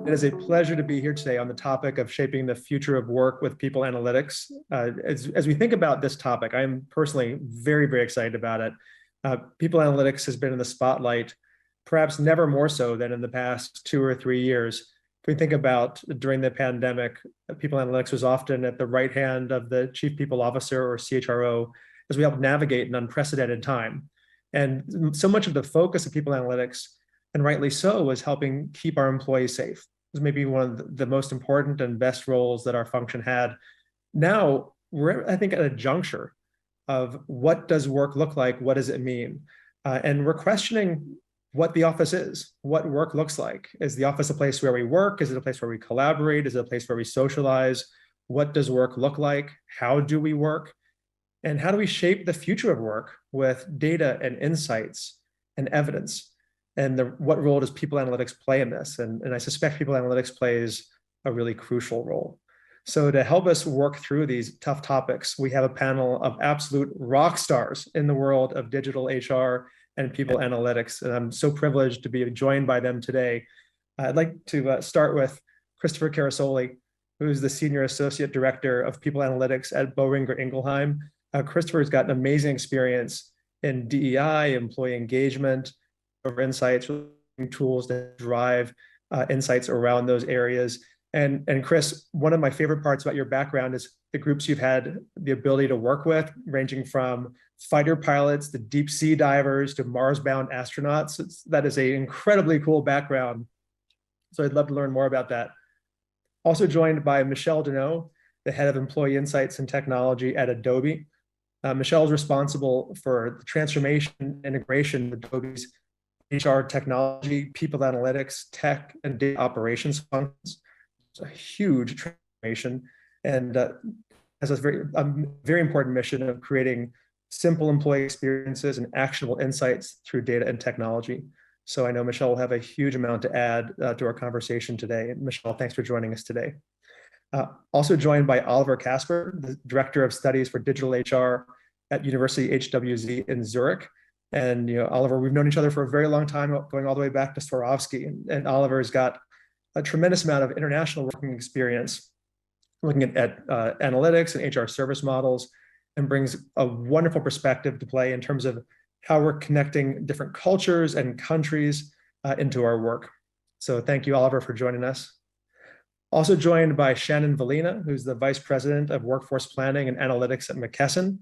It is a pleasure to be here today on the topic of shaping the future of work with people analytics. As we think about this topic, I am personally very, very excited about it. People analytics has been in the spotlight, perhaps never more so than in the past 2 or 3 years. If we think about during the pandemic, people analytics was often at the right hand of the chief people officer or CHRO as we helped navigate an unprecedented time. And so much of the focus of people analytics, and rightly so, was helping keep our employees safe. It was maybe one of the most important and best roles that our function had. Now we're, I think, at a juncture of what does work look like? What does it mean? And we're questioning what the office is, what work looks like. Is the office a place where we work? Is it a place where we collaborate? Is it a place where we socialize? What does work look like? How do we work? And how do we shape the future of work with data and insights and evidence? And what role does people analytics play in this? And I suspect people analytics plays a really crucial role. So to help us work through these tough topics, we have a panel of absolute rock stars in the world of digital HR and people analytics. And I'm so privileged to be joined by them today. I'd like to start with Christopher Cerasoli, who's the Senior Associate Director of People Analytics at Boehringer Ingelheim. Christopher's got an amazing experience in DEI, employee engagement, over insights, tools to drive insights around those areas. And Chris, one of my favorite parts about your background is the groups you've had the ability to work with, ranging from fighter pilots to deep sea divers to Mars-bound astronauts. That is an incredibly cool background. So I'd love to learn more about that. Also joined by Michelle Deneau, the head of employee insights and technology at Adobe. Michelle is responsible for the transformation integration of Adobe's HR technology, people analytics, tech, and data operations functions. It's a huge transformation and has a very important mission of creating simple employee experiences and actionable insights through data and technology. So I know Michelle will have a huge amount to add to our conversation today. And Michelle, thanks for joining us today. Also joined by Oliver Kasper, the Director of Studies for Digital HR at University HWZ in Zurich. And Oliver, we've known each other for a very long time, going all the way back to Swarovski. And Oliver's got a tremendous amount of international working experience, looking at analytics and HR service models, and brings a wonderful perspective to play in terms of how we're connecting different cultures and countries into our work. So thank you, Oliver, for joining us. Also joined by Shannon Vallina, who's the Vice President of Workforce Planning and Analytics at McKesson.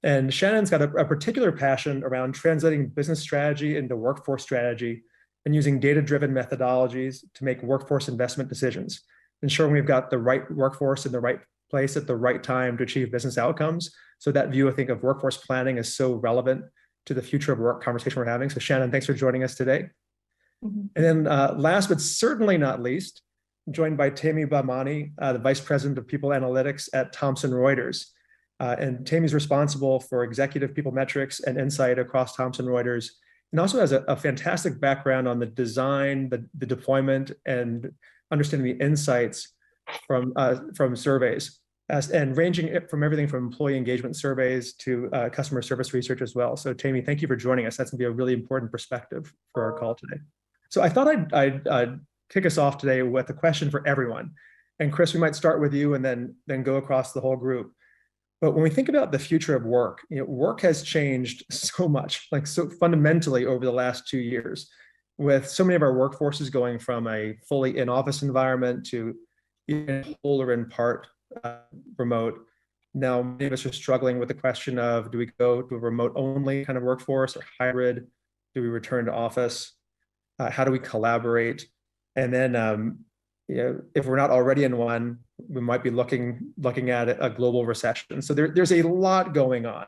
And Shannon's got a particular passion around translating business strategy into workforce strategy and using data-driven methodologies to make workforce investment decisions, ensuring we've got the right workforce in the right place at the right time to achieve business outcomes. So that view, I think, of workforce planning is so relevant to the future of work conversation we're having. So Shannon, thanks for joining us today. Mm-hmm. And then last but certainly not least, joined by Teymy Bahmani, the Vice President of People Analytics at Thomson Reuters. And Taymy's responsible for executive people metrics and insight across Thomson Reuters, and also has a fantastic background on the design, the deployment, and understanding the insights from surveys, and ranging from everything from employee engagement surveys to customer service research as well. So Teymy, thank you for joining us. That's going to be a really important perspective for our call today. So I thought I'd kick us off today with a question for everyone. And Chris, we might start with you and then go across the whole group. But when we think about the future of work, work has changed so much, like so fundamentally over the last 2 years, with so many of our workforces going from a fully in-office environment to in whole or in part remote. Now, many of us are struggling with the question of, do we go to a remote-only kind of workforce or hybrid? Do we return to office? How do we collaborate? And then, if we're not already in one, we might be looking at a global recession. So there's a lot going on.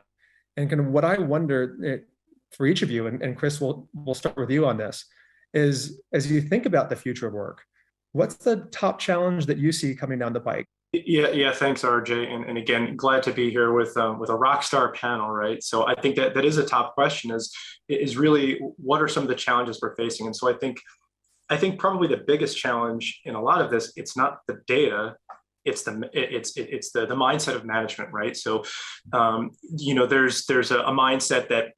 And kind of what I wonder for each of you, and Chris, we'll start with you on this, is as you think about the future of work, what's the top challenge that you see coming down the pike? Yeah. Thanks, RJ. And again, glad to be here with a rock star panel, right? So I think that is a top question is really what are some of the challenges we're facing? And so I think probably the biggest challenge in a lot of this, it's not the data, it's the mindset of management, right? So, there's a mindset that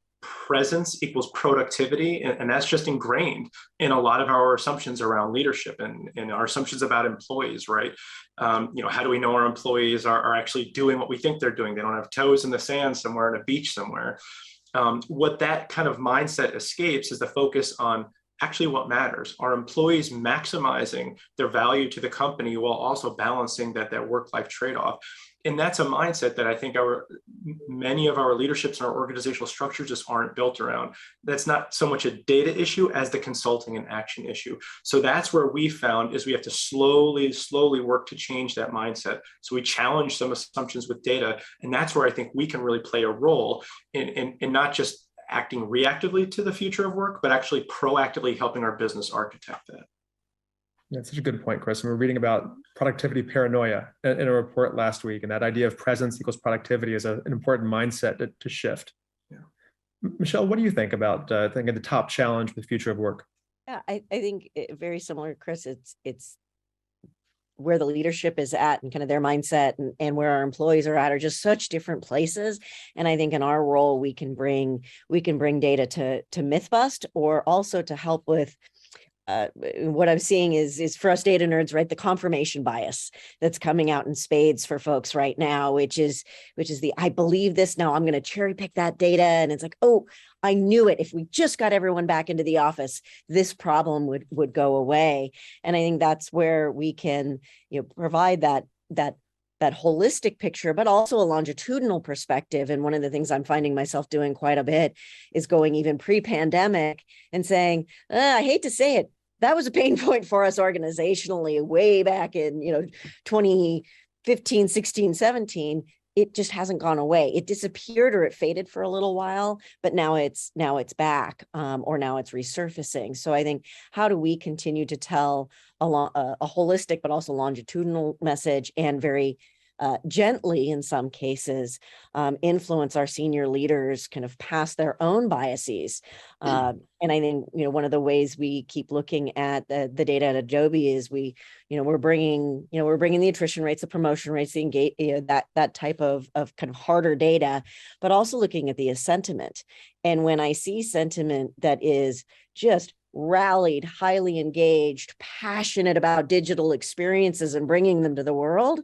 presence equals productivity, and that's just ingrained in a lot of our assumptions around leadership and our assumptions about employees, right? How do we know our employees are actually doing what we think they're doing? They don't have toes in the sand somewhere on a beach somewhere. What that kind of mindset escapes is the focus on actually what matters. Are employees maximizing their value to the company while also balancing that work-life trade-off? And that's a mindset that I think many of our leaderships and our organizational structures just aren't built around. That's not so much a data issue as the consulting and action issue. So that's where we found is we have to slowly work to change that mindset. So we challenge some assumptions with data. And that's where I think we can really play a role in not just acting reactively to the future of work, but actually proactively helping our business architect that. That's such a good point, Chris. And we're reading about productivity paranoia in a report last week, and that idea of presence equals productivity is an important mindset to shift. Yeah. Michelle, what do you think about thinking the top challenge with the future of work? Yeah, I think very similar, Chris. It's where the leadership is at and kind of their mindset and where our employees are at are just such different places. And I think in our role, we can bring data to myth bust, or also to help with what I'm seeing is for us data nerds, right? The confirmation bias that's coming out in spades for folks right now, which is the, I believe this now, I'm going to cherry pick that data. And it's like, oh, I knew it. If we just got everyone back into the office, this problem would go away. And I think that's where we can, provide that holistic picture, but also a longitudinal perspective. And one of the things I'm finding myself doing quite a bit is going even pre-pandemic and saying, I hate to say it, that was a pain point for us organizationally way back in 2015, 16, 17. It just hasn't gone away. It disappeared or it faded for a little while, but now it's back, or now it's resurfacing. So I think, how do we continue to tell a holistic but also longitudinal message, and very gently in some cases influence our senior leaders kind of past their own biases? And I think one of the ways we keep looking at the data at Adobe is we're bringing the attrition rates, the promotion rates, the engage, that type of kind of harder data, but also looking at the sentiment. And when I see sentiment that is just rallied, highly engaged, passionate about digital experiences and bringing them to the world,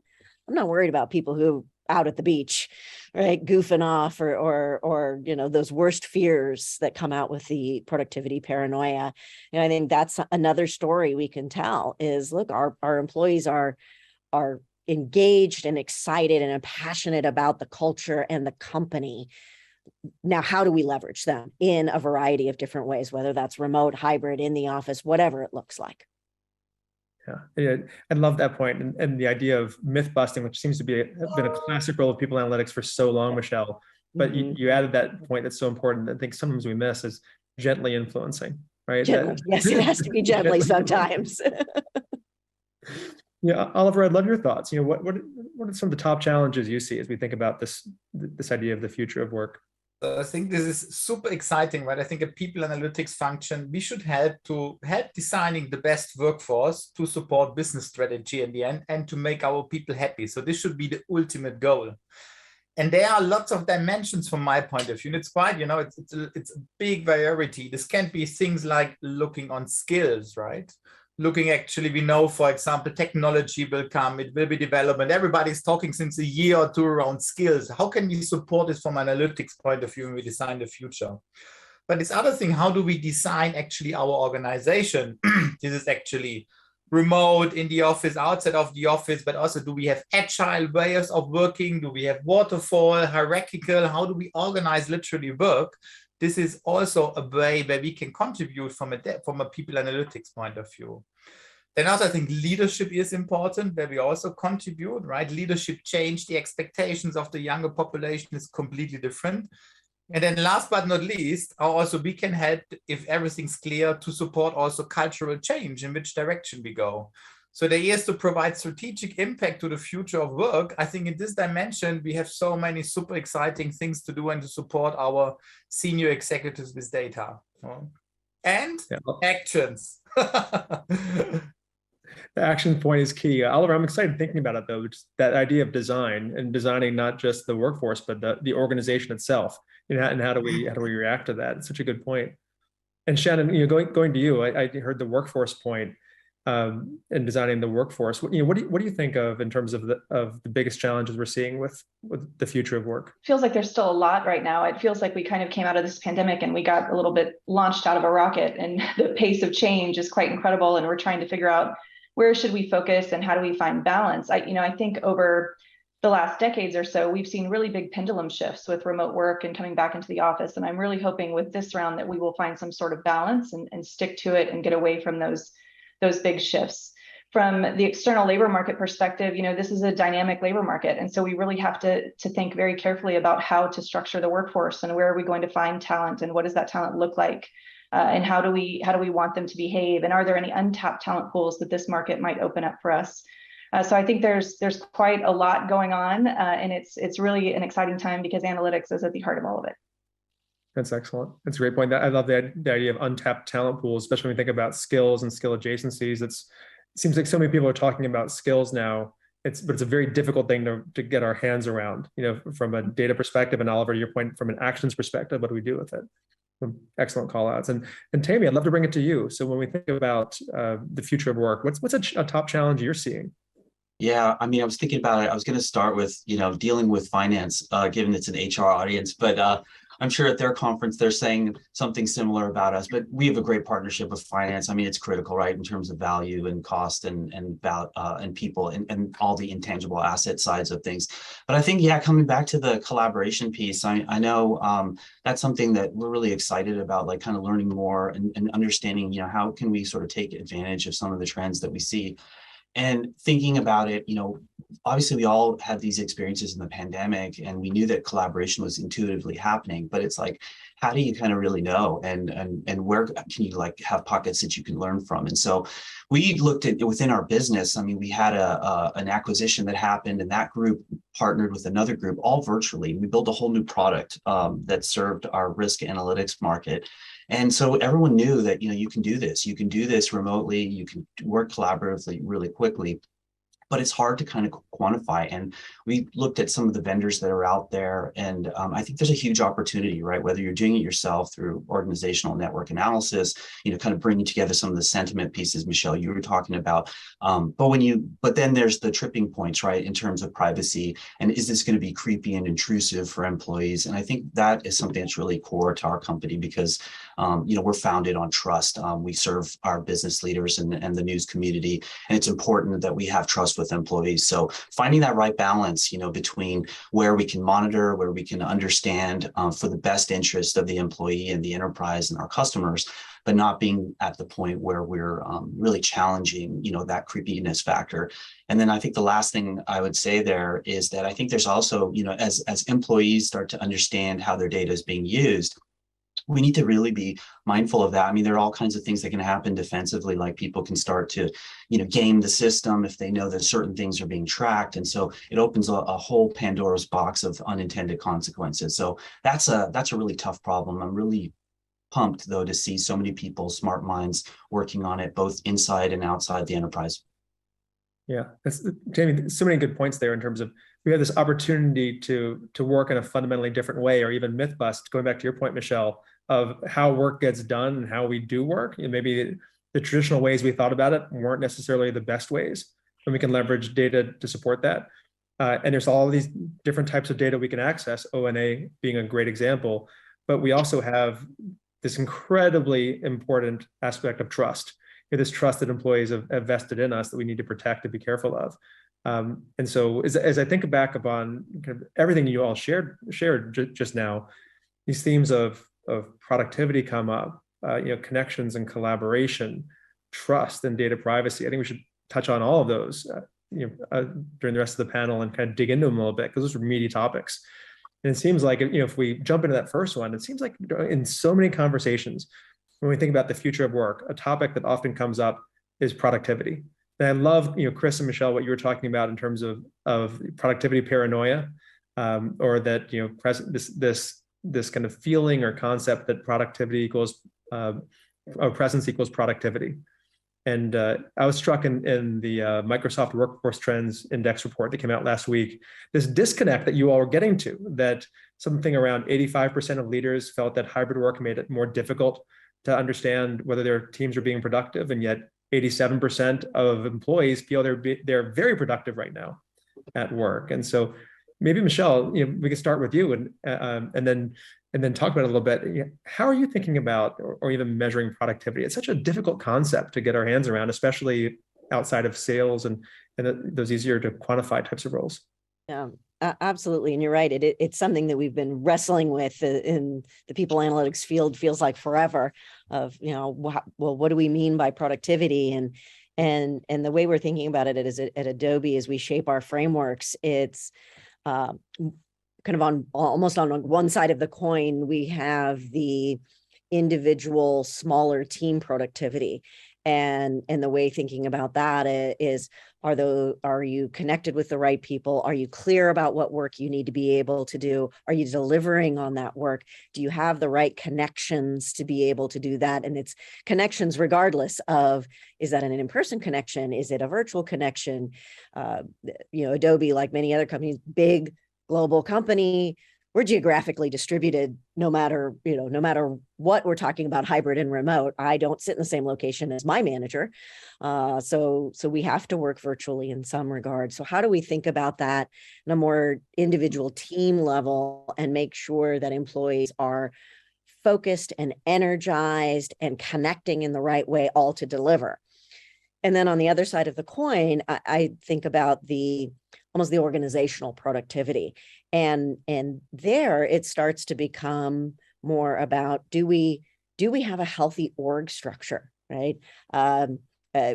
I'm not worried about people who out at the beach, right, goofing off, or those worst fears that come out with the productivity paranoia. And I think that's another story we can tell is, look, our employees are engaged and excited and passionate about the culture and the company. Now, how do we leverage them in a variety of different ways, whether that's remote, hybrid, in the office, whatever it looks like? Yeah, I love that point, and the idea of myth busting, which seems to been a classic role of people analytics for so long, Michelle. But you added that point that's so important. I think sometimes we miss is gently influencing, right? Gently, yes, it has to be gently sometimes. Yeah, Oliver, I'd love your thoughts. What are some of the top challenges you see as we think about this idea of the future of work? I think this is super exciting, right? I think a people analytics function, we should help designing the best workforce to support business strategy in the end and to make our people happy. So this should be the ultimate goal. And there are lots of dimensions from my point of view. And it's quite, it's a big variety. This can be things like looking on skills, right? Looking, actually, we know, for example, technology will come, it will be development. Everybody's talking since a year or two around skills. How can we support this from an analytics point of view when we design the future? But this other thing, how do we design actually our organization? This is actually remote, in the office, outside of the office, but also, do we have agile ways of working? Do we have waterfall, hierarchical? How do we organize literally work? This is also a way where we can contribute from a people analytics point of view. Then also, I think leadership is important, where we also contribute, right? Leadership change, the expectations of the younger population is completely different. And then last but not least, also we can help, if everything's clear, to support also cultural change, in which direction we go. So the idea is to provide strategic impact to the future of work. I think in this dimension, we have so many super exciting things to do and to support our senior executives with data. And actions. The action point is key. Oliver, I'm excited thinking about it though, just that idea of design and designing not just the workforce, but the organization itself. And how do we react to that? It's such a good point. And Shannon, going to you, I heard the workforce point, and designing the workforce. What do you think of in terms of the biggest challenges we're seeing with the future of work? Feels like there's still a lot right now. It feels like we kind of came out of this pandemic and we got a little bit launched out of a rocket, and the pace of change is quite incredible. And we're trying to figure out where should we focus and how do we find balance. I think over the last decades or so, we've seen really big pendulum shifts with remote work and coming back into the office. And I'm really hoping with this round that we will find some sort of balance and stick to it and get away from those big shifts. From the external labor market perspective, this is a dynamic labor market. And so we really have to think very carefully about how to structure the workforce and where are we going to find talent and what does that talent look like? And how do we want them to behave? And are there any untapped talent pools that this market might open up for us? So I think there's quite a lot going on, and it's really an exciting time because analytics is at the heart of all of it. That's excellent. That's a great point. I love the idea of untapped talent pools, especially when we think about skills and skill adjacencies. It seems like so many people are talking about skills now. But it's a very difficult thing to get our hands around, from a data perspective. And Oliver, your point, from an actions perspective, what do we do with it? Excellent call outs. And Teymy, I'd love to bring it to you. So when we think about the future of work, what's a top challenge you're seeing? Yeah, I was thinking about it. I was going to start with, dealing with finance, given it's an HR audience, but I'm sure at their conference, they're saying something similar about us, but we have a great partnership with finance. It's critical, right? In terms of value and cost and people and all the intangible asset sides of things. But I think, coming back to the collaboration piece, I know that's something that we're really excited about, like kind of learning more and understanding, how can we sort of take advantage of some of the trends that we see. And thinking about it, obviously we all had these experiences in the pandemic and we knew that collaboration was intuitively happening, but it's like, how do you kind of really know? And where can you have pockets that you can learn from? And so we looked at within our business. We had an acquisition that happened, and that group partnered with another group all virtually. We built a whole new product that served our risk analytics market. And so everyone knew that, you can do this remotely, you can work collaboratively really quickly, but it's hard to kind of quantify. And we looked at some of the vendors that are out there, and I think there's a huge opportunity, right? Whether you're doing it yourself through organizational network analysis, kind of bringing together some of the sentiment pieces, Michelle, you were talking about. But then there's the tripping points, right? In terms of privacy, and is this going to be creepy and intrusive for employees? And I think that is something that's really core to our company because, we're founded on trust. We serve our business leaders and the news community, and it's important that we have trust with employees. So finding that right balance, between where we can monitor, where we can understand for the best interest of the employee and the enterprise and our customers, but not being at the point where we're really challenging, that creepiness factor. And then I think the last thing I would say there is that I think there's also, as employees start to understand how their data is being used, we need to really be mindful of that. There are all kinds of things that can happen defensively, like people can start to, game the system if they know that certain things are being tracked. And so it opens a whole Pandora's box of unintended consequences. So that's a really tough problem. I'm really pumped, though, to see so many people, smart minds, working on it, both inside and outside the enterprise. Yeah, Teymy, so many good points there in terms of we have this opportunity to work in a fundamentally different way, or even myth bust, going back to your point, Michelle, of how work gets done and how we do work. Maybe the traditional ways we thought about it weren't necessarily the best ways, and we can leverage data to support that. And there's all these different types of data we can access, ONA being a great example, but we also have this incredibly important aspect of trust. This trust that employees have vested in us that we need to protect and be careful of. And so as I think back upon kind of everything you all shared just now, these themes of productivity come up, connections and collaboration, trust and data privacy. I think we should touch on all of those during the rest of the panel and kind of dig into them a little bit, because those are meaty topics. And it seems like, if we jump into that first one, it seems like in so many conversations, when we think about the future of work, a topic that often comes up is productivity. And I love, Chris and Michelle, what you were talking about in terms of productivity paranoia, or that, this kind of feeling or concept that productivity equals, or presence equals productivity. And I was struck in the Microsoft Workforce Trends Index report that came out last week, this disconnect that you all were getting to, that something around 85% of leaders felt that hybrid work made it more difficult to understand whether their teams are being productive, and yet 87% of employees feel they're very productive right now at work. And so maybe Michelle, we can start with you and then talk about it a little bit. How are you thinking about or even measuring productivity? It's such a difficult concept to get our hands around, especially outside of sales and those easier to quantify types of roles. Yeah, absolutely. And you're right. It's something that we've been wrestling with in the people analytics field, feels like forever, of, well, what do we mean by productivity? And the way we're thinking about it is at Adobe, as we shape our frameworks, it's kind of almost on one side of the coin, we have the individual smaller team productivity. And the way thinking about that is, are you connected with the right people? Are you clear about what work you need to be able to do? Are you delivering on that work? Do you have the right connections to be able to do that? And it's connections regardless of, is that an in-person connection? Is it a virtual connection? Adobe, like many other companies, big global company, we're geographically distributed no matter what we're talking about, hybrid and remote. I don't sit in the same location as my manager. So we have to work virtually in some regard. So how do we think about that on a more individual team level and make sure that employees are focused and energized and connecting in the right way, all to deliver? And then on the other side of the coin, I think about almost the organizational productivity. And there it starts to become more about, do we have a healthy org structure, right?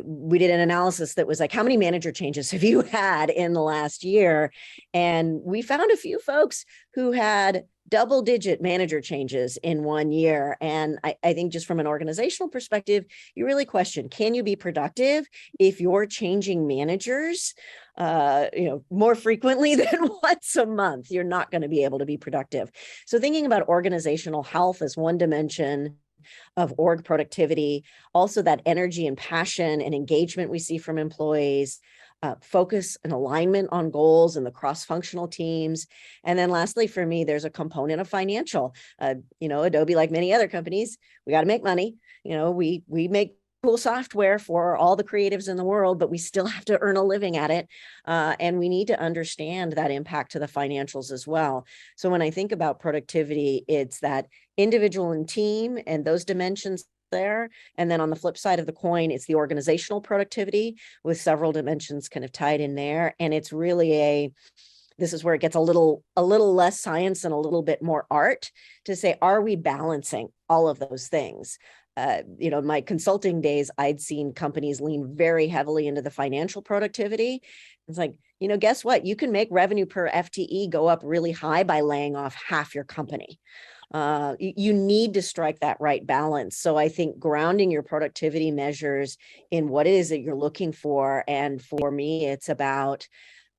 We did an analysis that was like, how many manager changes have you had in the last year? And we found a few folks who had double-digit manager changes in 1 year. And I think just from an organizational perspective, you really question, can you be productive if you're changing managers more frequently than once a month? You're not going to be able to be productive. So thinking about organizational health as one dimension of org productivity, also that energy and passion and engagement we see from employees, focus and alignment on goals and the cross-functional teams. And then lastly, for me, there's a component of financial. Adobe, like many other companies, we got to make money. We make cool software for all the creatives in the world, but we still have to earn a living at it. And we need to understand that impact to the financials as well. So when I think about productivity, it's that individual and team and those dimensions there. And then on the flip side of the coin, it's the organizational productivity with several dimensions kind of tied in there. And it's really this is where it gets a little less science and a little bit more art to say, are we balancing all of those things? In my consulting days, I'd seen companies lean very heavily into the financial productivity. It's like, guess what? You can make revenue per FTE go up really high by laying off half your company. You need to strike that right balance. So I think grounding your productivity measures in what it is that you're looking for. And for me, it's about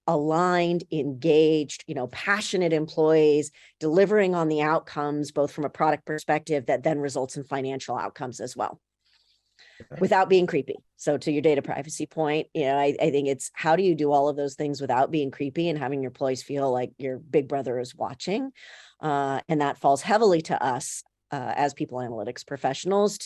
aligned, engaged, passionate employees delivering on the outcomes, both from a product perspective that then results in financial outcomes as well, without being creepy. So to your data privacy point, I think it's, how do you do all of those things without being creepy and having your employees feel like your big brother is watching? And that falls heavily to us as people analytics professionals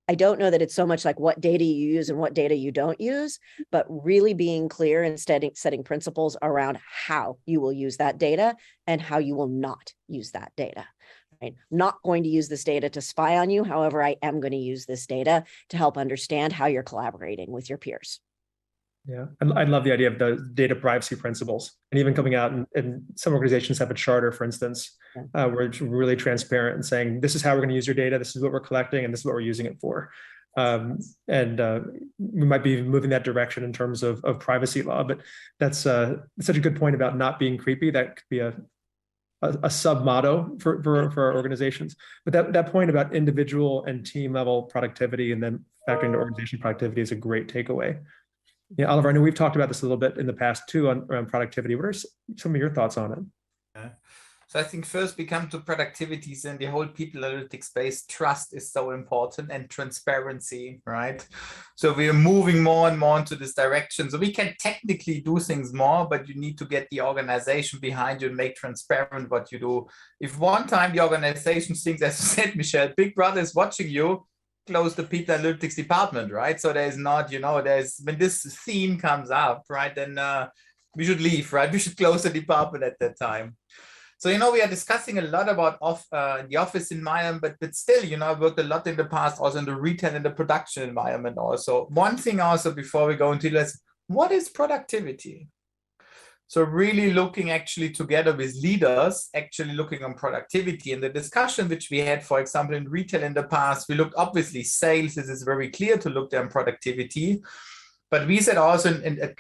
I don't know that it's so much like what data you use and what data you don't use, but really being clear and setting principles around how you will use that data and how you will not use that data. Right? I'm not going to use this data to spy on you. However, I am going to use this data to help understand how you're collaborating with your peers. Yeah, I love the idea of the data privacy principles, and even coming out and some organizations have a charter, for instance, where it's really transparent and saying, this is how we're going to use your data, this is what we're collecting, and this is what we're using it for. We might be moving that direction in terms of privacy law, but that's such a good point about not being creepy. That could be a sub motto for our organizations. But that point about individual and team level productivity and then factoring into organization productivity is a great takeaway. Yeah, Oliver, I know we've talked about this a little bit in the past too around productivity. What are some of your thoughts on it? Yeah. So I think first we come to productivities in the whole people analytics space. Trust is so important, and transparency, right? So we are moving more and more into this direction. So we can technically do things more, but you need to get the organization behind you and make transparent what you do. If one time the organization thinks, as you said, Michelle, Big Brother is watching you, close the people analytics department, right? So there's not, there's, when this theme comes up, right, then we should leave, right? We should close the department at that time. So, we are discussing a lot about the office environment, but still, I've worked a lot in the past, also in the retail and the production environment also. One thing also before we go into this, what is productivity? So really looking actually together with leaders, actually looking on productivity. And the discussion which we had, for example, in retail in the past, we looked obviously sales, this is very clear to look at productivity. But we said also an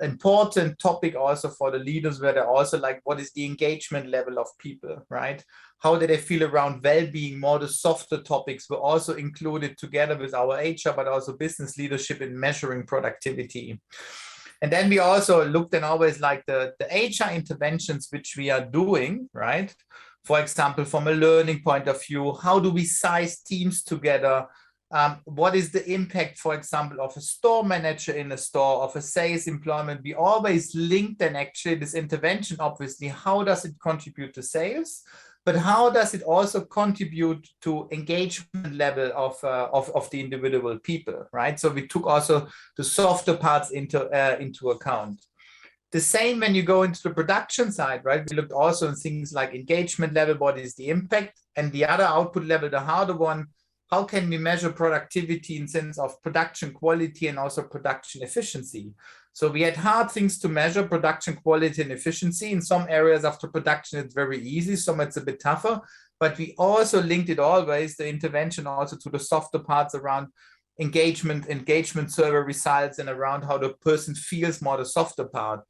important topic also for the leaders, where they're also like, what is the engagement level of people, right? How do they feel around well-being? More the softer topics were also included together with our HR, but also business leadership in measuring productivity. And then we also looked at always like the HR interventions which we are doing, right? For example, from a learning point of view, how do we size teams together? What is the impact, for example, of a store manager in a store, of a sales employment? We always link then actually this intervention, obviously, how does it contribute to sales? But how does it also contribute to engagement level of the individual people, right? So we took also the softer parts into account. The same when you go into the production side, right? We looked also in things like engagement level, what is the impact? And the other output level, the harder one, how can we measure productivity in sense of production quality and also production efficiency? So we had hard things to measure, production quality and efficiency. In some areas after production, it's very easy. Some it's a bit tougher, but we also linked it always, the intervention also to the softer parts around engagement survey results, and around how the person feels, more the softer part.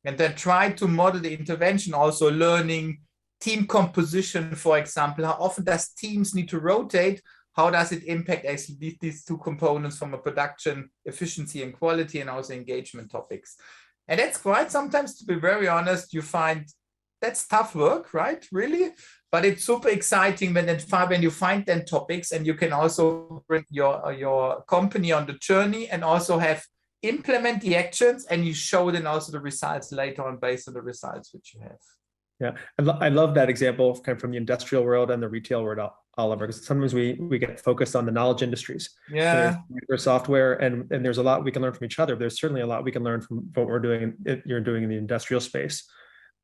And then try to model the intervention, also learning team composition, for example, how often does teams need to rotate? How does it impact actually these two components from a production efficiency and quality, and also engagement topics? And that's quite sometimes, to be very honest, you find that's tough work, right? Really? But it's super exciting when you find then topics, and you can also bring your company on the journey and also implement the actions, and you show then also the results later on based on the results which you have. Yeah, I love that example kind of from the industrial world and the retail world, Oliver, because sometimes we get focused on the knowledge industries. Yeah. For software, and there's a lot we can learn from each other. There's certainly a lot we can learn from what you're doing in the industrial space.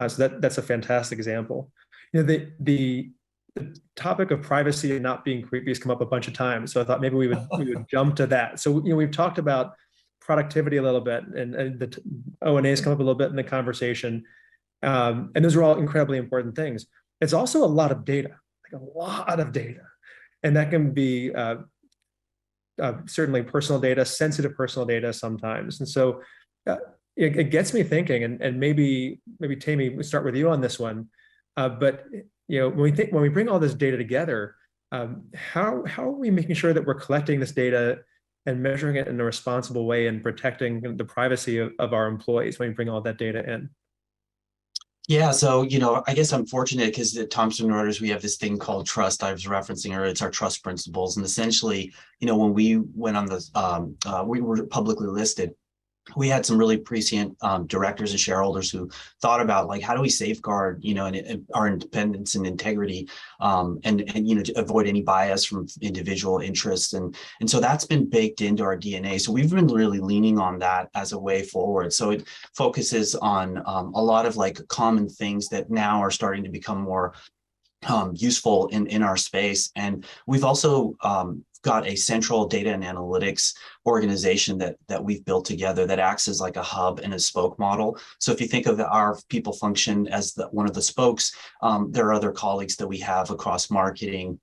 So that's a fantastic example. The topic of privacy and not being creepy has come up a bunch of times. So I thought maybe we would jump to that. So we've talked about productivity a little bit, and the O&A has come up a little bit in the conversation. And those are all incredibly important things. It's also a lot of data, like a lot of data. And that can be certainly personal data, sensitive personal data sometimes. And so it gets me thinking, and maybe Teymy, we start with you on this one. But when we bring all this data together, how are we making sure that we're collecting this data and measuring it in a responsible way and protecting the privacy of our employees when we bring all that data in? Yeah, so, I guess I'm fortunate because at Thomson Reuters, we have this thing called trust. I was referencing earlier, it's our trust principles. And essentially, when we went on this, we were publicly listed, we had some really prescient directors and shareholders who thought about, like, how do we safeguard, our independence and integrity, and to avoid any bias from individual interests. And so that's been baked into our DNA. So we've been really leaning on that as a way forward. So it focuses on a lot of like common things that now are starting to become more useful in our space. And we've also got a central data and analytics organization that we've built together that acts as like a hub and a spoke model. So if you think of our people function as one of the spokes, there are other colleagues that we have across marketing,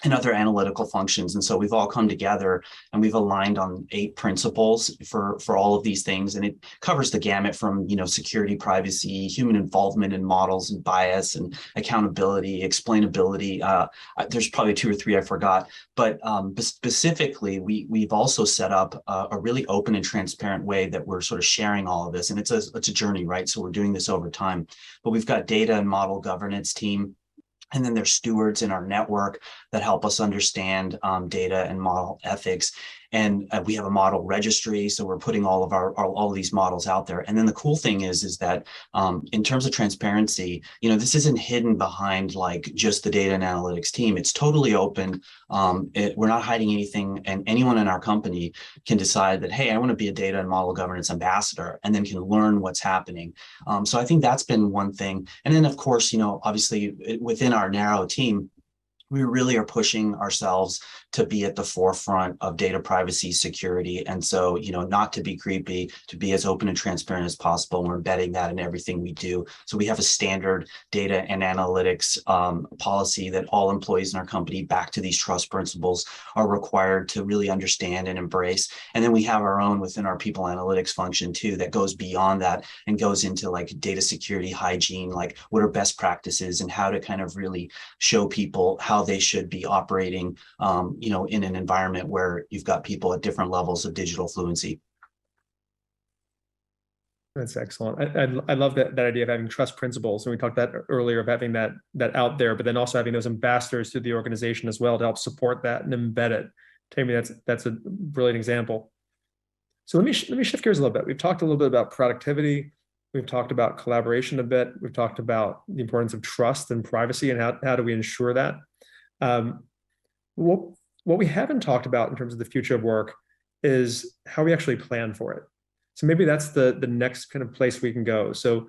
and other analytical functions. And so we've all come together and we've aligned on 8 principles for all of these things. And it covers the gamut from, security, privacy, human involvement in models and bias and accountability, explainability. There's probably 2 or 3 I forgot, but specifically, we've also set up a really open and transparent way that we're sort of sharing all of this. And it's a journey, right? So we're doing this over time, but we've got data and model governance team. And then there's stewards in our network that help us understand data and model ethics. And we have a model registry, so we're putting all of these models out there. And then the cool thing is that in terms of transparency, this isn't hidden behind like just the data and analytics team. It's totally open. We're not hiding anything, and anyone in our company can decide that, hey, I want to be a data and model governance ambassador, and then can learn what's happening. So I think that's been one thing. And then of course, obviously within our narrow team, we really are pushing ourselves to be at the forefront of data privacy, security. And so, not to be creepy, to be as open and transparent as possible. And we're embedding that in everything we do. So we have a standard data and analytics policy that all employees in our company, back to these trust principles, are required to really understand and embrace. And then we have our own within our people analytics function too, that goes beyond that and goes into like data security, hygiene, like what are best practices and how to kind of really show people how they should be operating, in an environment where you've got people at different levels of digital fluency. That's excellent. I love that idea of having trust principles. And we talked that earlier of having that out there, but then also having those ambassadors through the organization as well to help support that and embed it. Teymy, that's a brilliant example. So let me shift gears a little bit. We've talked a little bit about productivity. We've talked about collaboration a bit. We've talked about the importance of trust and privacy and how do we ensure that. What we haven't talked about in terms of the future of work is how we actually plan for it. So maybe that's the next kind of place we can go. So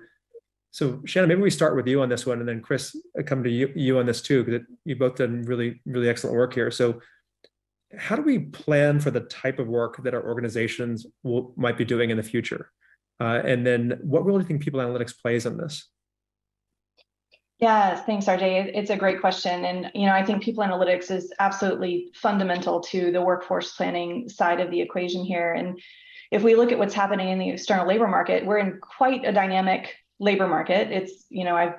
Shannon, maybe we start with you on this one, and then Chris, I come to you on this too, because you've both done really, really excellent work here. So how do we plan for the type of work that our organizations might be doing in the future? And then what role do you think people analytics plays in this? Yeah, thanks, RJ. It's a great question. And, I think people analytics is absolutely fundamental to the workforce planning side of the equation here. And if we look at what's happening in the external labor market, we're in quite a dynamic labor market. It's, I've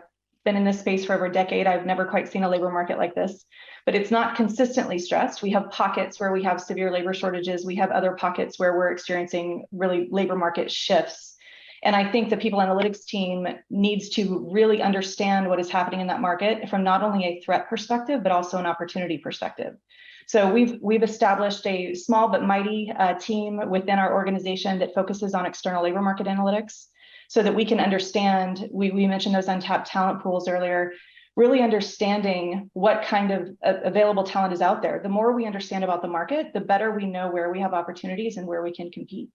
been in this space for over a decade. I've never quite seen a labor market like this, but it's not consistently stressed. We have pockets where we have severe labor shortages. We have other pockets where we're experiencing really labor market shifts. And I think the people analytics team needs to really understand what is happening in that market from not only a threat perspective, but also an opportunity perspective. So we've established a small but mighty team within our organization that focuses on external labor market analytics so that we can understand, we mentioned those untapped talent pools earlier, really understanding what kind of available talent is out there. The more we understand about the market, the better we know where we have opportunities and where we can compete.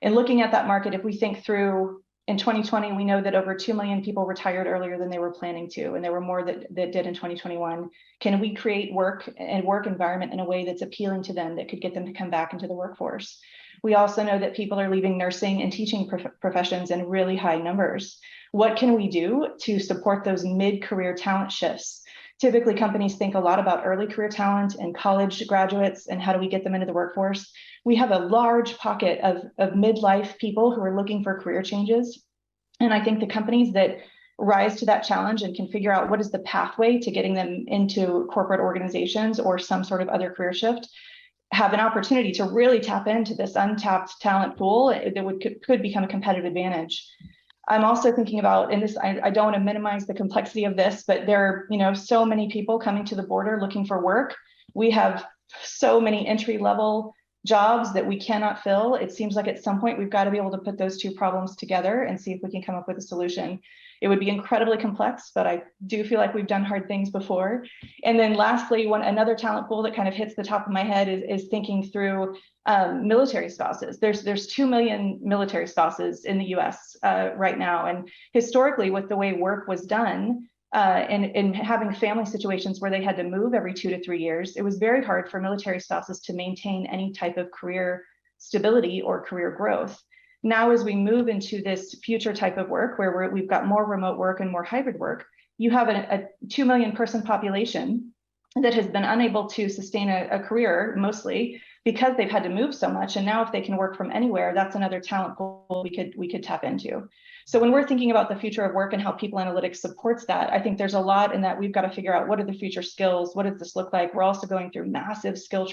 And looking at that market, if we think through in 2020, we know that over 2 million people retired earlier than they were planning to, and there were more that did in 2021. Can we create work environment in a way that's appealing to them that could get them to come back into the workforce? We also know that people are leaving nursing and teaching professions in really high numbers. What can we do to support those mid-career talent shifts? Typically, companies think a lot about early career talent and college graduates and how do we get them into the workforce. We have a large pocket of midlife people who are looking for career changes. And I think the companies that rise to that challenge and can figure out what is the pathway to getting them into corporate organizations or some sort of other career shift have an opportunity to really tap into this untapped talent pool that could become a competitive advantage. I'm also thinking about, and this, I don't want to minimize the complexity of this, but there are, so many people coming to the border looking for work. We have so many entry-level jobs that we cannot fill. It seems like at some point we've got to be able to put those two problems together and see if we can come up with a solution. It would be incredibly complex, but I do feel like we've done hard things before. And then lastly, another talent pool that kind of hits the top of my head is thinking through military spouses. There's 2 million military spouses in the US right now. And historically, with the way work was done, and having family situations where they had to move every 2 to 3 years, it was very hard for military spouses to maintain any type of career stability or career growth. Now, as we move into this future type of work where we've got more remote work and more hybrid work, you have a 2 million person population that has been unable to sustain a career mostly because they've had to move so much. And now if they can work from anywhere, that's another talent pool we could tap into. So when we're thinking about the future of work and how people analytics supports that, I think there's a lot in that we've got to figure out what are the future skills, what does this look like? We're also going through massive skill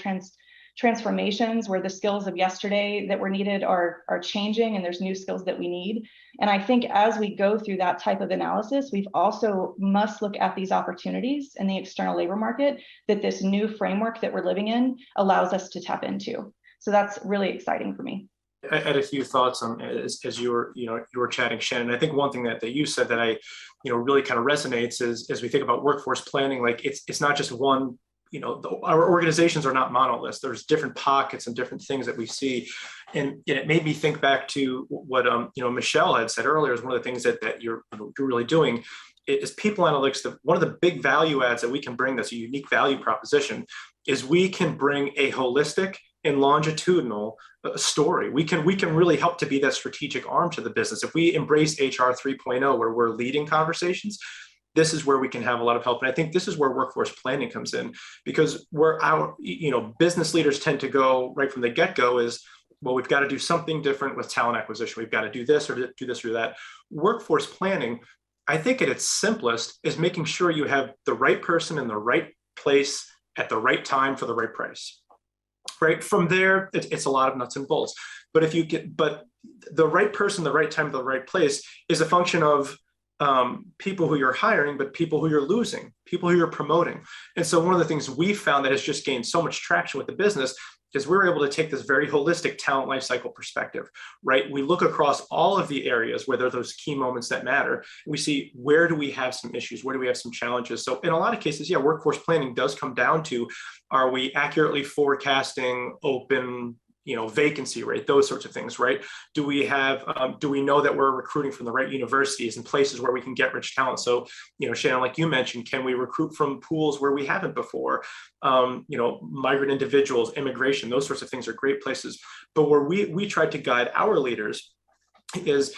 transformations where the skills of yesterday that were needed are changing, and there's new skills that we need. And I think as we go through that type of analysis, we've also must look at these opportunities in the external labor market that this new framework that we're living in allows us to tap into. So that's really exciting for me. I had a few thoughts on as you were chatting, Shannon. I think one thing that you said that I really kind of resonates is as we think about workforce planning, like it's not just one. Our organizations are not monoliths. There's different pockets and different things that we see, and it made me think back to what Michelle had said earlier. Is one of the things that you're really doing is people analytics. One of the big value adds that we can bring that's a unique value proposition is we can bring a holistic and longitudinal story. We can really help to be that strategic arm to the business. If we embrace HR 3.0, where we're leading conversations, this is where we can have a lot of help. And I think this is where workforce planning comes in, because where our business leaders tend to go right from the get-go is, well, we've got to do something different with talent acquisition. We've got to do this or do this or that. Workforce planning, I think at its simplest, is making sure you have the right person in the right place at the right time for the right price. Right from there, it's a lot of nuts and bolts. But the right person, the right time, the right place is a function of people who you're hiring, but people who you're losing, people who you're promoting. And so one of the things we found that has just gained so much traction with the business is we're able to take this very holistic talent lifecycle perspective, right? We look across all of the areas where there are those key moments that matter. We see where do we have some issues, where do we have some challenges. So in a lot of cases, yeah, workforce planning does come down to, are we accurately forecasting open vacancy rate, those sorts of things, right? Do we know that we're recruiting from the right universities and places where we can get rich talent? So, Shannon, like you mentioned, can we recruit from pools where we haven't before? Migrant individuals, immigration, those sorts of things are great places. But where we tried to guide our leaders is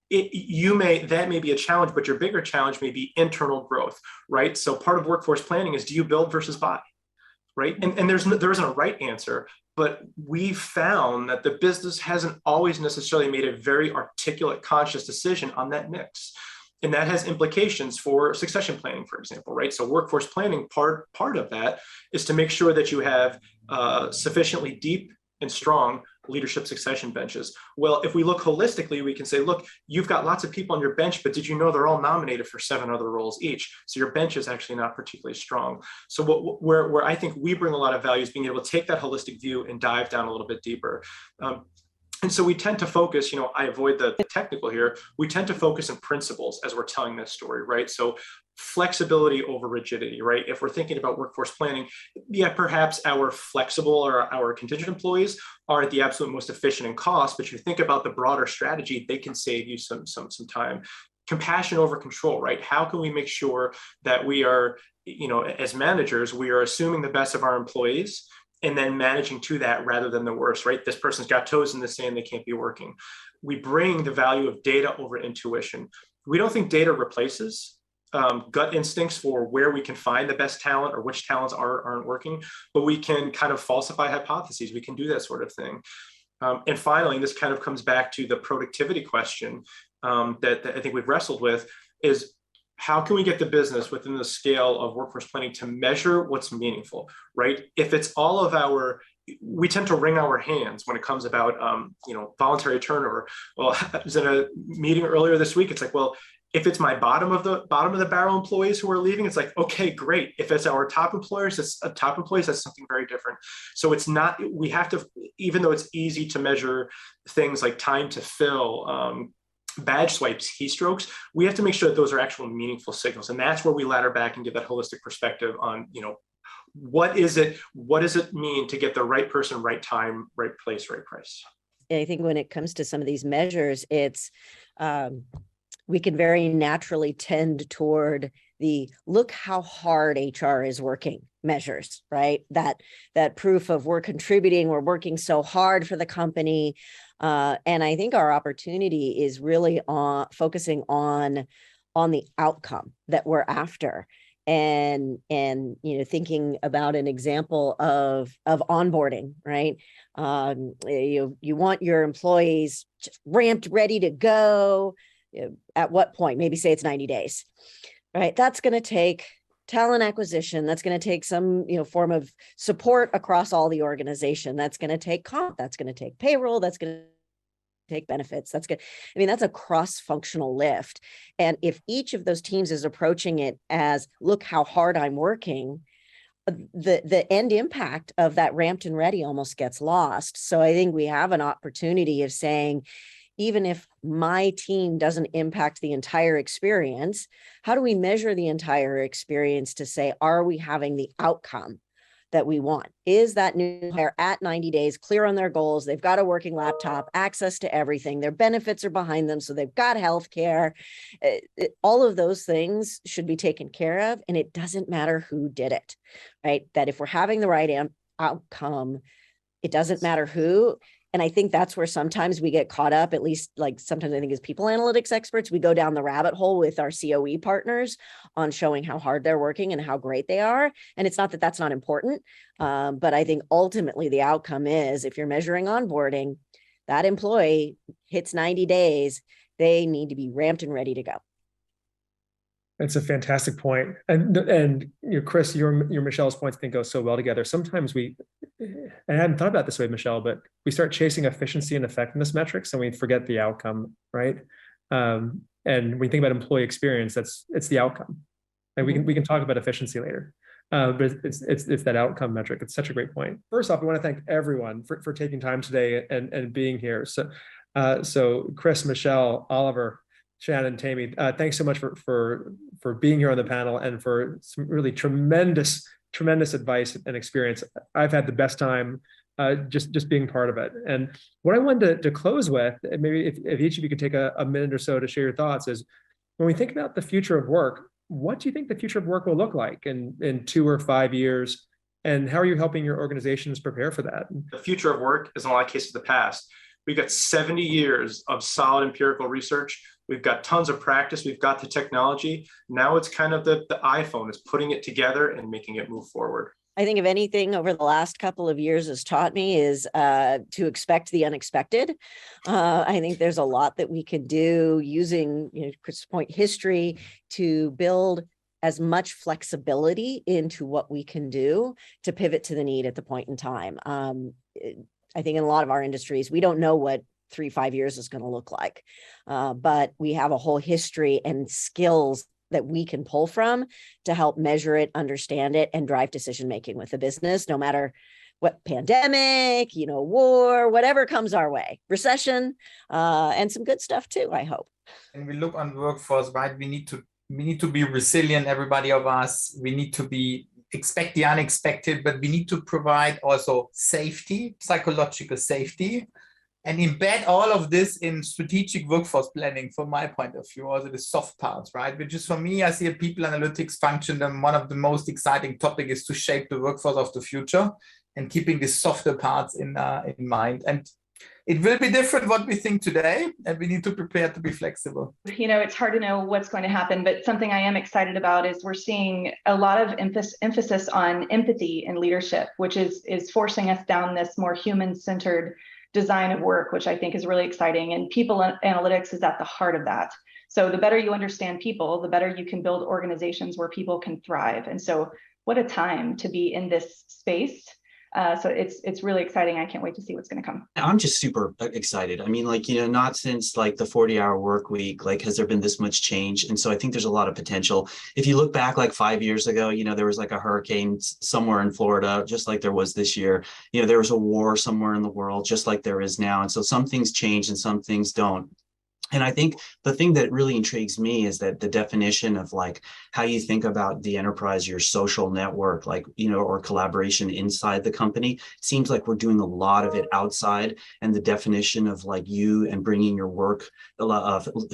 that may be a challenge, but your bigger challenge may be internal growth, right? So part of workforce planning is, do you build versus buy? Right. And there isn't a right answer, but we've found that the business hasn't always necessarily made a very articulate, conscious decision on that mix. And that has implications for succession planning, for example, right? So workforce planning, part of that is to make sure that you have sufficiently deep and strong leadership succession benches. Well, if we look holistically, we can say, look, you've got lots of people on your bench, but did you know they're all nominated for 7 other roles each? So your bench is actually not particularly strong. So where I think we bring a lot of value is being able to take that holistic view and dive down a little bit deeper. And so we tend to focus, I avoid the technical here, we tend to focus on principles as we're telling this story, right? So flexibility over rigidity, right? If we're thinking about workforce planning, yeah, perhaps our flexible or our contingent employees aren't the absolute most efficient in cost, but you think about the broader strategy, they can save you some time. Compassion over control, right? How can we make sure that we are, as managers, we are assuming the best of our employees and then managing to that rather than the worst, right? This person's got toes in the sand, they can't be working. We bring the value of data over intuition. We don't think data replaces gut instincts for where we can find the best talent or which talents aren't working, but we can kind of falsify hypotheses. We can do that sort of thing. And finally, this kind of comes back to the productivity question that I think we've wrestled with is, how can we get the business within the scale of workforce planning to measure what's meaningful, right? If it's all of we tend to wring our hands when it comes about, voluntary turnover. Well, I was in a meeting earlier this week. It's like, well, if it's my bottom of the barrel employees who are leaving, it's like, okay, great. If it's our top employers, that's something very different. So it's not, we have to, even though it's easy to measure things like time to fill, badge swipes, keystrokes, we have to make sure that those are actual meaningful signals. And that's where we ladder back and get that holistic perspective on, what does it mean to get the right person, right time, right place, right price? I think when it comes to some of these measures, it's, we can very naturally tend toward the look how hard HR is working measures, right? That proof of we're contributing, we're working so hard for the company. And I think our opportunity is really on focusing on the outcome that we're after. and thinking about an example of onboarding, right? You want your employees just ramped, ready to go. At what point? Maybe say it's 90 days, right? That's going to take talent acquisition. That's going to take some form of support across all the organization. That's going to take comp. That's going to take payroll. That's going to take benefits. That's good. I mean, that's a cross-functional lift. And if each of those teams is approaching it as, look how hard I'm working, the end impact of that ramped and ready almost gets lost. So I think we have an opportunity of saying, even if my team doesn't impact the entire experience, how do we measure the entire experience to say, are we having the outcome that we want? Is that new hire at 90 days clear on their goals? They've got a working laptop, access to everything. Their benefits are behind them. So they've got healthcare. All of those things should be taken care of. And it doesn't matter who did it, right? That if we're having the right outcome, it doesn't matter who. And I think that's where sometimes we get caught up, at least like sometimes I think as people analytics experts, we go down the rabbit hole with our COE partners on showing how hard they're working and how great they are. And it's not that that's not important, but I think ultimately the outcome is if you're measuring onboarding, that employee hits 90 days, they need to be ramped and ready to go. That's a fantastic point. And Chris, your Michelle's points I think go so well together. Sometimes and I hadn't thought about it this way, Michelle, but we start chasing efficiency and effectiveness metrics and we forget the outcome, right? And when we think about employee experience, it's the outcome. And we can talk about efficiency later. But it's that outcome metric. It's such a great point. First off, I want to thank everyone for taking time today and being here. So Chris, Michelle, Oliver, Shannon, Teymy, thanks so much for being here on the panel and for some really tremendous advice and experience. I've had the best time just being part of it. And what I wanted to close with, and maybe if each of you could take a minute or so to share your thoughts, is when we think about the future of work, what do you think the future of work will look like in 2 or 5 years? And how are you helping your organizations prepare for that? The future of work is in a lot of cases the past. We've got 70 years of solid empirical research. We've got tons of practice. We've got the technology. Now it's kind of the iPhone is putting it together and making it move forward. I think if anything over the last couple of years has taught me is to expect the unexpected. I think there's a lot that we can do using, Chris' point, history to build as much flexibility into what we can do to pivot to the need at the point in time. I think in a lot of our industries, we don't know what 3-5 years is going to look like, but we have a whole history and skills that we can pull from to help measure it, understand it, and drive decision-making with the business, no matter what pandemic, war, whatever comes our way, recession, and some good stuff too, I hope. And we look on workforce, right? We need to be resilient, everybody of us. We need to expect the unexpected, but we need to provide also safety, psychological safety, and embed all of this in strategic workforce planning from my point of view, also the soft parts, right? Which is for me, I see a people analytics function, and one of the most exciting topics is to shape the workforce of the future and keeping the softer parts in mind. And it will be different what we think today, and we need to prepare to be flexible. It's hard to know what's going to happen, but something I am excited about is we're seeing a lot of emphasis on empathy in leadership, which is forcing us down this more human-centered design of work, which I think is really exciting. And people analytics is at the heart of that. So the better you understand people, the better you can build organizations where people can thrive. And so what a time to be in this space. So it's really exciting. I can't wait to see what's going to come. I'm just super excited. I mean, not since the 40-hour work week, has there been this much change? And so I think there's a lot of potential. If you look back 5 years ago, there was a hurricane somewhere in Florida, just like there was this year. There was a war somewhere in the world, just like there is now. And so some things change and some things don't. And I think the thing that really intrigues me is that the definition of how you think about the enterprise, your social network, or collaboration inside the company, seems like we're doing a lot of it outside. And the definition of you and bringing your work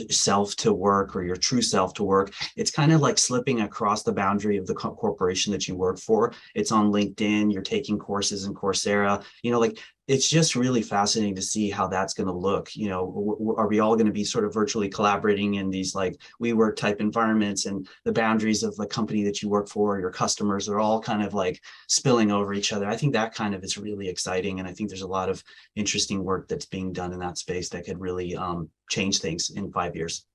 self to work, or your true self to work, it's kind of slipping across the boundary of the corporation that you work for. It's on LinkedIn, you're taking courses in Coursera, it's just really fascinating to see how that's going to look. You know, are we all going to be sort of virtually collaborating in these like WeWork type environments, and the boundaries of the company that you work for, your customers are all kind of like spilling over each other? I think that kind of is really exciting. And I think there's a lot of interesting work that's being done in that space that could really change things in 5 years.